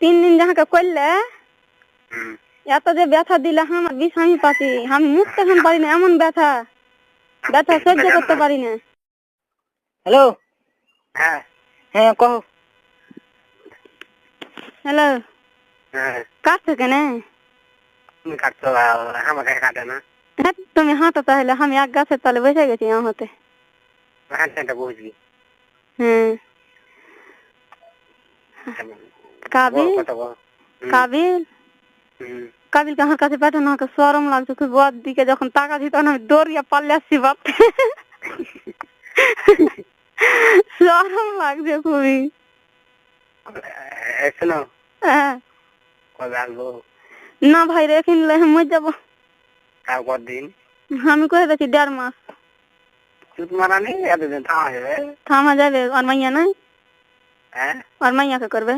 3 দিন যাহাকে করলে এত যে ব্যথা দিলে আমার বিষ আমি পাচ্ছি, আমি মুখতে এখন পারি না, এমন ব্যথা ব্যথা সহ্য করতে পারি না। হ্যালো, হ্যাঁ হ্যাঁ কহ। হ্যালো, কাটছো কেন? তুমি কাটছো, আমাকে কাটে না। হ্যাঁ তুমি হাঁটো তাহলে, আমি এক গাছের তলে বসে গেছি হাঁটতে। হ্যাঁ বুঝলি। হ্যাঁ কাবিল কাবিল কাবিলকে আমার কাছে পাঠানো, আমাকে শরম লাগছে খুব। ওর দিকে যখন তাকাচ্ছি তখন আমি দৌড়িয়ে পাল্লে আসছি বাপতে। শরম লাগছে খুবই। শোনো, হ্যাঁ কবে আসবো? না ভাই রেখে নিলে মরে যাবো। তাও কতদিন? আমি করে দেখি 1.5 মাস। চুত মারা নেই, এতদিন থামা যাবে? থামা যাবে? আর মাইয়া নাই? হ্যাঁ আর মাইয়াকে করবে?